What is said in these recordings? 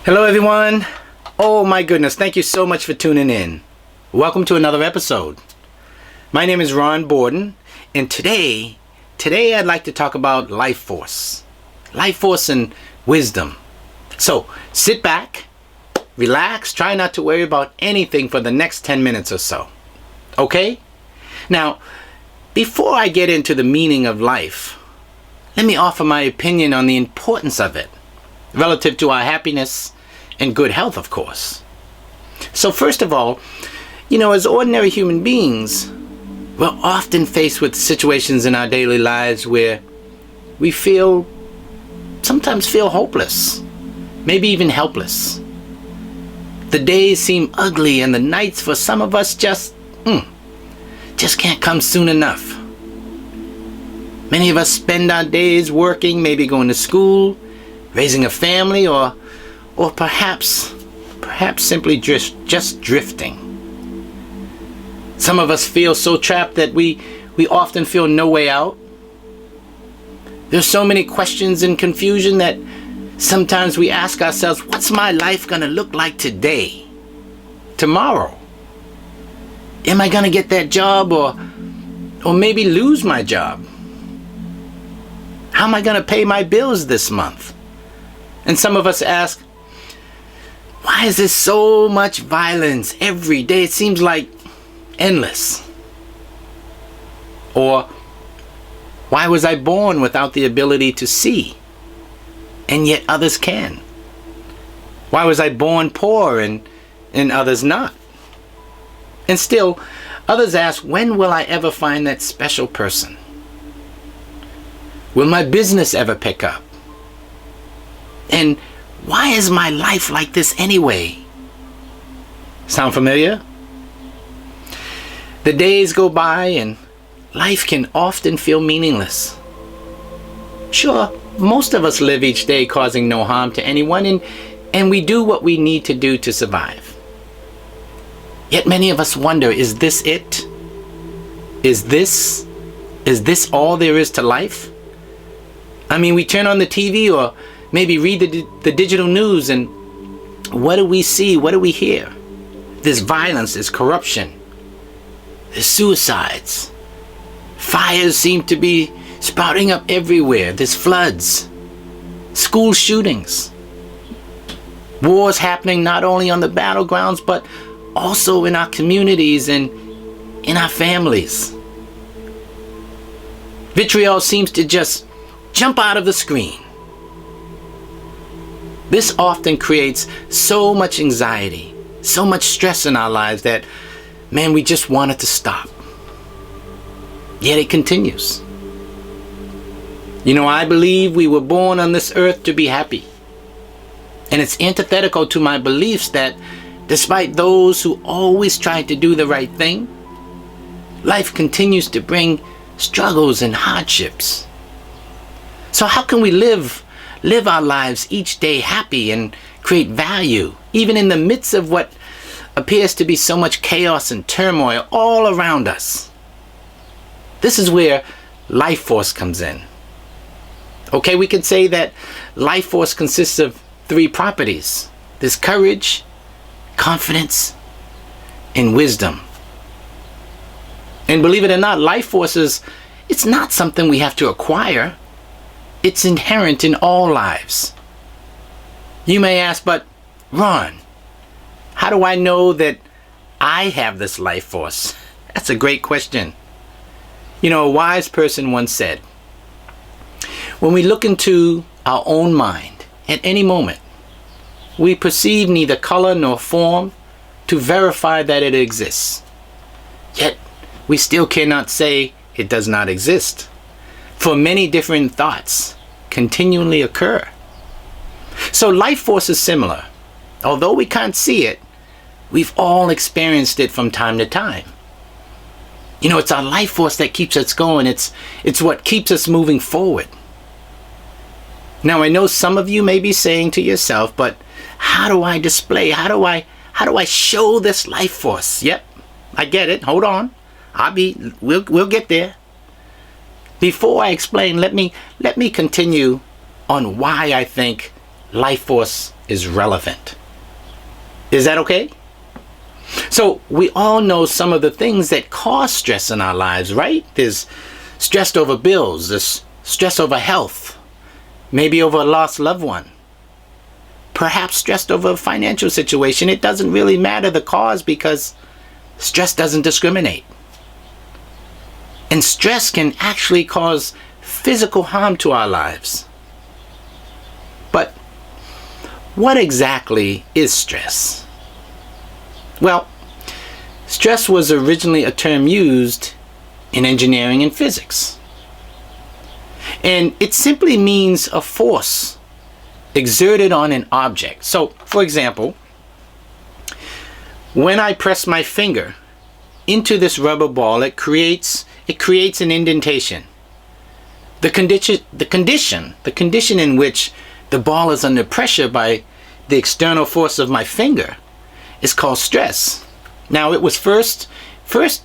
Hello everyone. Oh my goodness, thank you so much for tuning in. Welcome to another episode. My name is Ron Borden, and today I'd like to talk about life force. Life force and wisdom. So sit back, relax, try not to worry about anything for the next 10 minutes or so. Okay? Now, before I get into the meaning of life, let me offer my opinion on the importance of it, relative to our happiness and good health, of course. So first of all, as ordinary human beings, we're often faced with situations in our daily lives where we sometimes feel hopeless, maybe even helpless. The days seem ugly and the nights for some of us just can't come soon enough. Many of us spend our days working, maybe going to school, raising a family, or perhaps simply just drifting. Some of us feel so trapped that we often feel no way out. There's so many questions and confusion that sometimes we ask ourselves, what's my life gonna look like today? Tomorrow? Am I gonna get that job or maybe lose my job? How am I gonna pay my bills this month? And some of us ask, why is there so much violence every day? It seems like endless. Or, why was I born without the ability to see, and yet others can? Why was I born poor and others not? And still, others ask, when will I ever find that special person? Will my business ever pick up? And why is my life like this anyway? Sound familiar? The days go by and life can often feel meaningless. Sure, most of us live each day causing no harm to anyone, and we do what we need to do to survive. Yet many of us wonder, is this it? Is this all there is to life? I mean, we turn on the TV or maybe read the digital news, and what do we see? What do we hear? There's violence, there's corruption, there's suicides. Fires seem to be sprouting up everywhere. There's floods, school shootings, wars happening not only on the battlegrounds, but also in our communities and in our families. Vitriol seems to just jump out of the screen. This often creates so much anxiety, so much stress in our lives that, man, we just want it to stop. Yet it continues. I believe we were born on this earth to be happy. And it's antithetical to my beliefs that despite those who always try to do the right thing, life continues to bring struggles and hardships. So how can we live our lives each day happy and create value, even in the midst of what appears to be so much chaos and turmoil all around us? This is where life force comes in. Okay, we could say that life force consists of 3 properties. There's courage, confidence, and wisdom. And believe it or not, life force it's not something we have to acquire. It's inherent in all lives. You may ask, but Ron, how do I know that I have this life force? That's a great question. A wise person once said, when we look into our own mind at any moment, we perceive neither color nor form to verify that it exists. Yet, we still cannot say it does not exist, for many different thoughts continually occur. So life force is similar. Although we can't see it, we've all experienced it from time to time. It's our life force that keeps us going. It's what keeps us moving forward. Now, I know some of you may be saying to yourself, but how do I display? How do I show this life force? Yep, I get it. Hold on. We'll get there. Before I explain, let me continue on why I think life force is relevant. Is that okay? So we all know some of the things that cause stress in our lives, right? There's stress over bills, there's stress over health, maybe over a lost loved one, perhaps stressed over a financial situation. It doesn't really matter the cause because stress doesn't discriminate. And stress can actually cause physical harm to our lives. But what exactly is stress? Well, stress was originally a term used in engineering and physics. And it simply means a force exerted on an object. So, for example, when I press my finger into this rubber ball, it creates an indentation. The condition in which the ball is under pressure by the external force of my finger is called stress. Now, it was first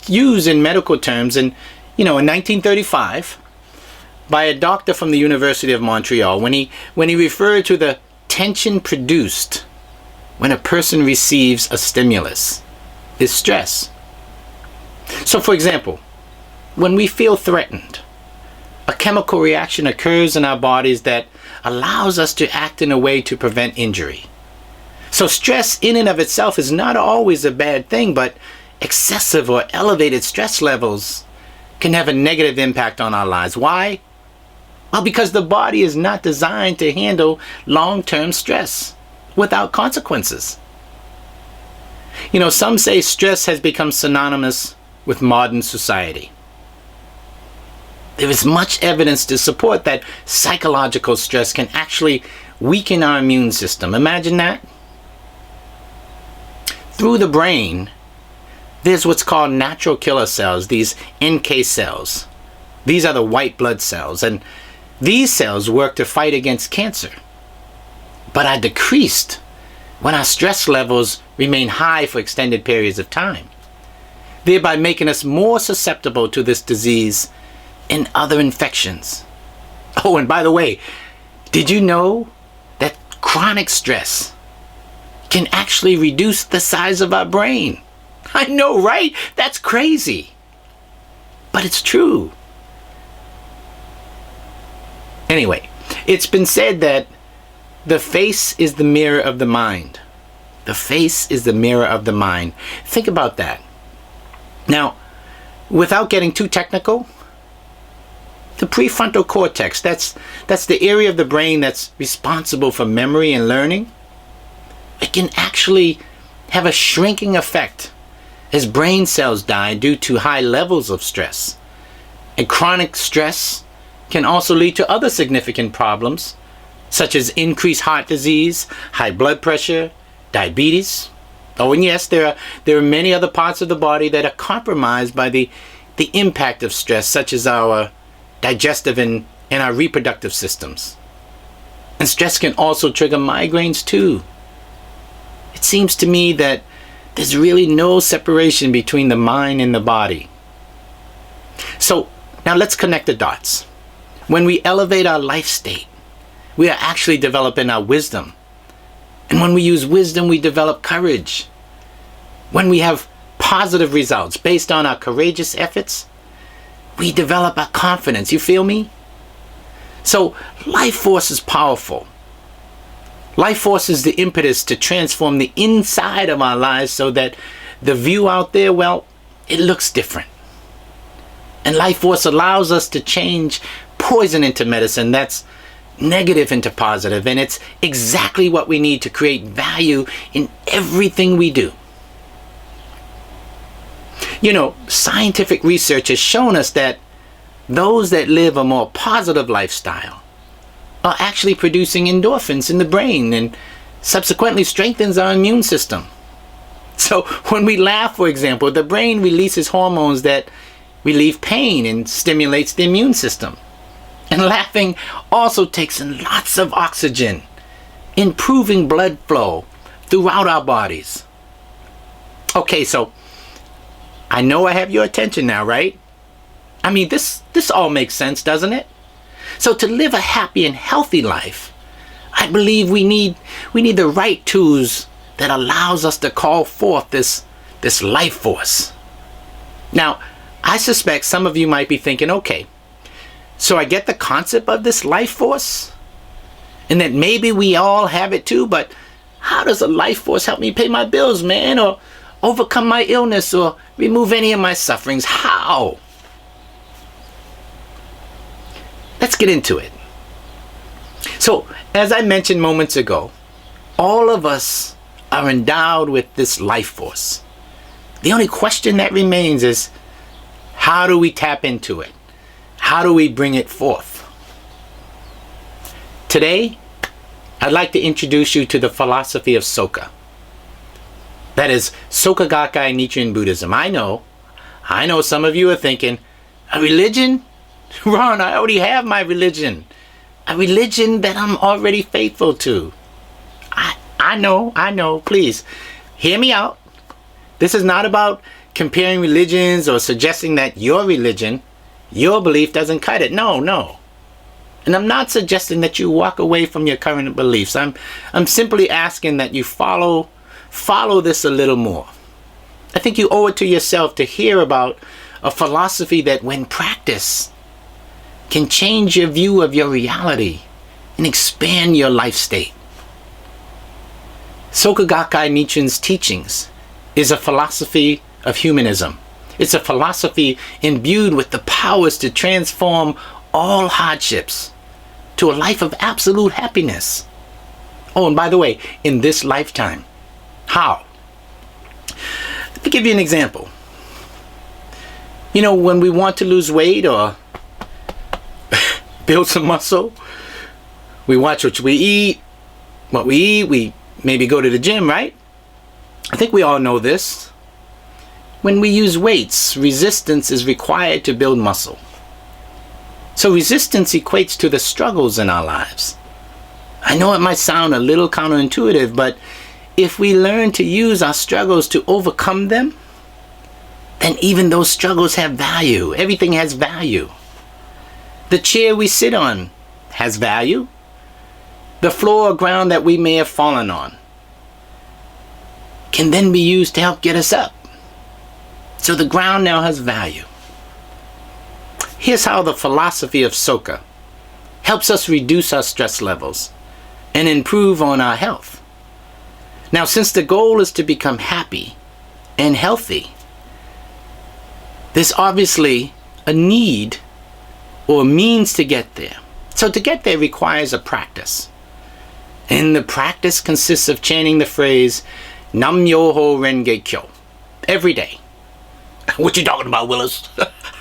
used in medical terms in 1935 by a doctor from the University of Montreal when he referred to the tension produced when a person receives a stimulus is stress. So, for example, when we feel threatened, a chemical reaction occurs in our bodies that allows us to act in a way to prevent injury. So stress in and of itself is not always a bad thing, but excessive or elevated stress levels can have a negative impact on our lives. Why? Well, because the body is not designed to handle long-term stress without consequences. Some say stress has become synonymous with modern society. There is much evidence to support that psychological stress can actually weaken our immune system. Imagine that. Through the brain, there's what's called natural killer cells, these NK cells. These are the white blood cells, and these cells work to fight against cancer, but are decreased when our stress levels remain high for extended periods of time, thereby making us more susceptible to this disease and other infections. Oh, and by the way, did you know that chronic stress can actually reduce the size of our brain? I know, right? That's crazy. But it's true. Anyway, it's been said that the face is the mirror of the mind. The face is the mirror of the mind. Think about that. Now, without getting too technical, the prefrontal cortex, that's the area of the brain that's responsible for memory and learning. It can actually have a shrinking effect as brain cells die due to high levels of stress. And chronic stress can also lead to other significant problems, such as increased heart disease, high blood pressure, diabetes. Oh, and yes, there are many other parts of the body that are compromised by the impact of stress, such as our digestive and our reproductive systems. And stress can also trigger migraines too. It seems to me that there's really no separation between the mind and the body. So now let's connect the dots. When we elevate our life state, we are actually developing our wisdom. And when we use wisdom, we develop courage. When we have positive results based on our courageous efforts, we develop our confidence. You feel me? So life force is powerful. Life force is the impetus to transform the inside of our lives so that the view out there, well, it looks different. And life force allows us to change poison into medicine that's negative into positive. And it's exactly what we need to create value in everything we do. Scientific research has shown us that those that live a more positive lifestyle are actually producing endorphins in the brain and subsequently strengthens our immune system. So when we laugh, for example, the brain releases hormones that relieve pain and stimulates the immune system. And laughing also takes in lots of oxygen, improving blood flow throughout our bodies. Okay, so I know I have your attention now, right? I mean, this all makes sense, doesn't it? So to live a happy and healthy life, I believe we need the right tools that allows us to call forth this life force. Now, I suspect some of you might be thinking, okay, so I get the concept of this life force, and that maybe we all have it too, but how does a life force help me pay my bills, man, or overcome my illness, or remove any of my sufferings? How? Let's get into it. So, as I mentioned moments ago, all of us are endowed with this life force. The only question that remains is, how do we tap into it? How do we bring it forth? Today, I'd like to introduce you to the philosophy of Soka. That is Soka Gakkai Nichiren Buddhism. I know some of you are thinking, a religion? Ron, I already have my religion. A religion that I'm already faithful to. I know, please, hear me out. This is not about comparing religions or suggesting that your religion, your belief doesn't cut it. No. And I'm not suggesting that you walk away from your current beliefs. I'm simply asking that you follow this a little more. I think you owe it to yourself to hear about a philosophy that, when practiced, can change your view of your reality and expand your life state. Soka Gakkai Nichiren's teachings is a philosophy of humanism. It's a philosophy imbued with the powers to transform all hardships to a life of absolute happiness. Oh, and by the way, in this lifetime. How? Let me give you an example. You know, when we want to lose weight or build some muscle, we watch what we eat, we maybe go to the gym, right? I think we all know this. When we use weights, resistance is required to build muscle. So resistance equates to the struggles in our lives. I know it might sound a little counterintuitive, but if we learn to use our struggles to overcome them, then even those struggles have value. Everything has value. The chair we sit on has value. The floor or ground that we may have fallen on can then be used to help get us up. So the ground now has value. Here's how the philosophy of Soka helps us reduce our stress levels and improve on our health. Now, since the goal is to become happy and healthy, there's obviously a need or means to get there. So to get there requires a practice. And the practice consists of chanting the phrase Nam Myoho Renge Kyo every day. What you talking about, Willis?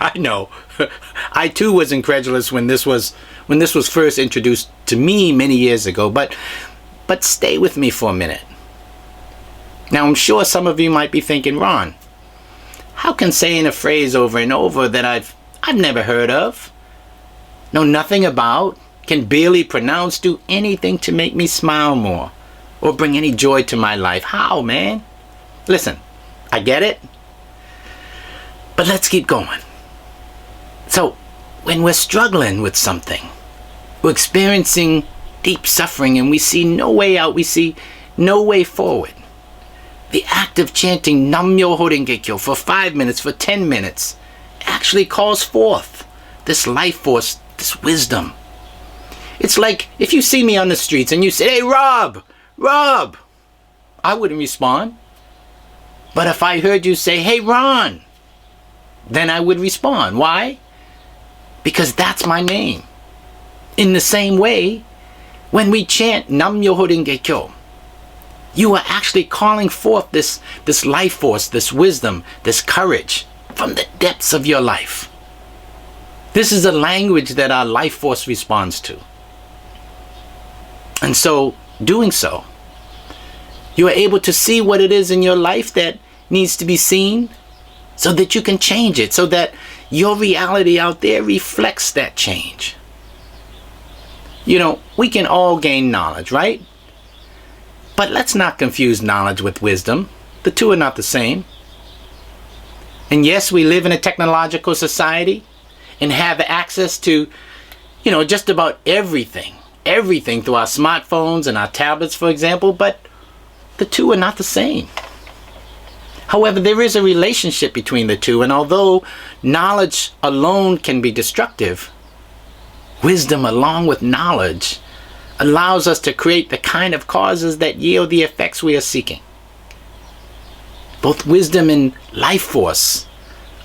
I know. I too was incredulous when this was first introduced to me many years ago, but stay with me for a minute. Now, I'm sure some of you might be thinking, Ron, how can saying a phrase over and over that I've never heard of, know nothing about, can barely pronounce, do anything to make me smile more or bring any joy to my life? How, man? Listen, I get it, but let's keep going. So, when we're struggling with something, we're experiencing deep suffering and we see no way out, we see no way forward, the act of chanting Nam Myoho Renge Kyo for 5 minutes, for 10 minutes, actually calls forth this life force, this wisdom. It's like if you see me on the streets and you say, hey, Rob, I wouldn't respond. But if I heard you say, hey, Ron, then I would respond. Why? Because that's my name. In the same way, when we chant Nam Myoho Renge Kyo, you are actually calling forth this life force, this wisdom, this courage from the depths of your life. This is a language that our life force responds to. And so, doing so, you are able to see what it is in your life that needs to be seen so that you can change it, so that your reality out there reflects that change. You know, we can all gain knowledge, right? But let's not confuse knowledge with wisdom. The two are not the same. And yes, we live in a technological society and have access to, just about everything everything through our smartphones and our tablets, for example, but the two are not the same. However, there is a relationship between the two, and although knowledge alone can be destructive, wisdom along with knowledge allows us to create the kind of causes that yield the effects we are seeking. Both wisdom and life force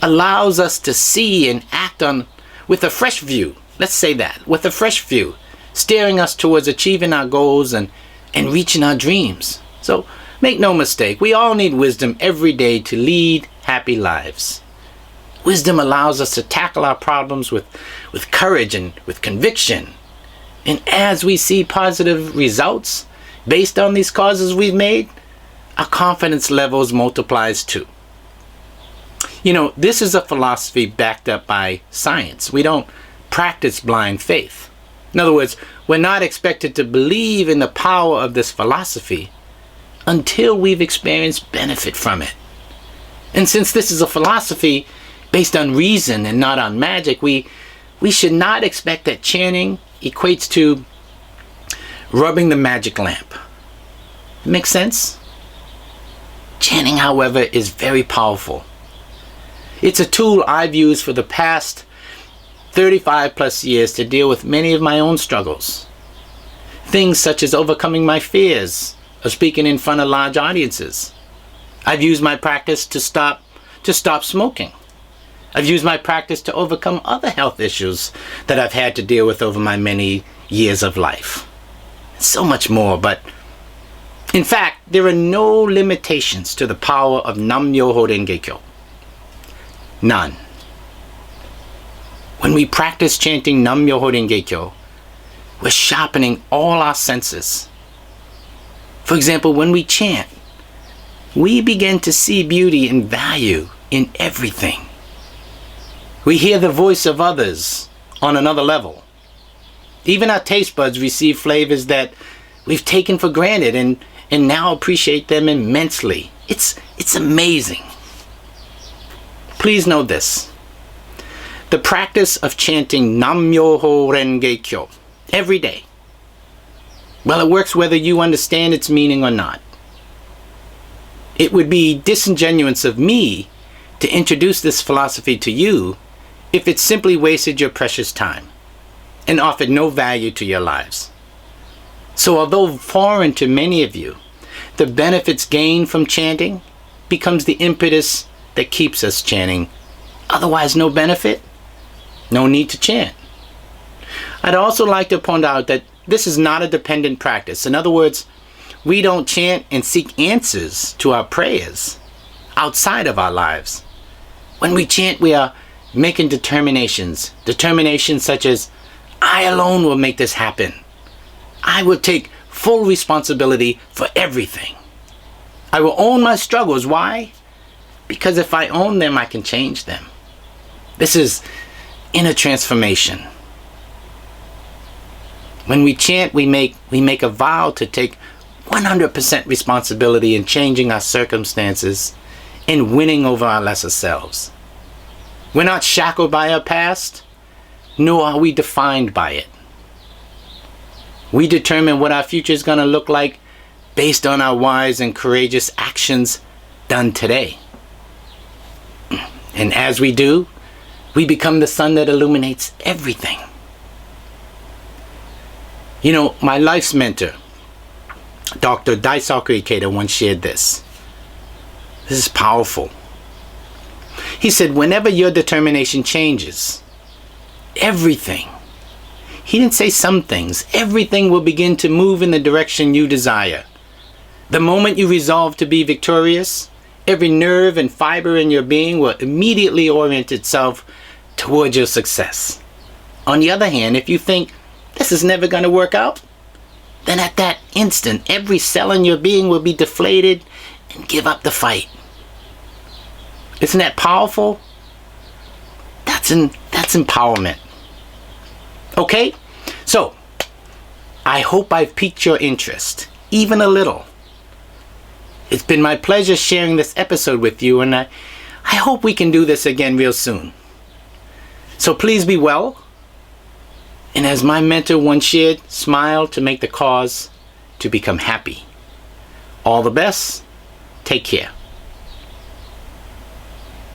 allows us to see and act on with a fresh view. Let's say that, with a fresh view, steering us towards achieving our goals and reaching our dreams. So make no mistake, we all need wisdom every day to lead happy lives. Wisdom allows us to tackle our problems with courage and with conviction. And as we see positive results based on these causes we've made, our confidence levels multiplies too. You know, this is a philosophy backed up by science. We don't practice blind faith. In other words, we're not expected to believe in the power of this philosophy until we've experienced benefit from it. And since this is a philosophy based on reason and not on magic, we should not expect that chanting equates to rubbing the magic lamp. Make sense? Chanting, however, is very powerful. It's a tool I've used for the past 35 plus years to deal with many of my own struggles. Things such as overcoming my fears of speaking in front of large audiences. I've used my practice to stop smoking. I've used my practice to overcome other health issues that I've had to deal with over my many years of life. So much more, but in fact, there are no limitations to the power of Nam-myoho Renge Kyo. None. When we practice chanting Nam-myoho Renge Kyo, we're sharpening all our senses. For example, when we chant, we begin to see beauty and value in everything. We hear the voice of others on another level. Even our taste buds receive flavors that we've taken for granted and now appreciate them immensely. It's amazing. Please know this. The practice of chanting Nam-myoho Renge Kyo every day, well, it works whether you understand its meaning or not. It would be disingenuous of me to introduce this philosophy to you if it simply wasted your precious time and offered no value to your lives. So although foreign to many of you, the benefits gained from chanting becomes the impetus that keeps us chanting. Otherwise, no benefit, no need to chant. I'd also like to point out that this is not a dependent practice. In other words, we don't chant and seek answers to our prayers outside of our lives. When we chant, we are making determinations such as, I alone will make this happen. I will take full responsibility for everything. I will own my struggles. Why? Because if I own them, I can change them. This is inner transformation. When we chant, we make a vow to take 100% responsibility in changing our circumstances and winning over our lesser selves. We're not shackled by our past, nor are we defined by it. We determine what our future is going to look like based on our wise and courageous actions done today. And as we do, we become the sun that illuminates everything. You know, my life's mentor, Dr. Daisaku Ikeda, once shared this. This is powerful. He said, whenever your determination changes, everything, he didn't say some things, everything will begin to move in the direction you desire. The moment you resolve to be victorious, every nerve and fiber in your being will immediately orient itself towards your success. On the other hand, if you think, this is never going to work out, then at that instant, every cell in your being will be deflated and give up the fight. Isn't that powerful? That's empowerment. Okay? So, I hope I've piqued your interest, even a little. It's been my pleasure sharing this episode with you, and I hope we can do this again real soon. So please be well, And as my mentor once shared, smile to make the cause to become happy. All the best. Take care.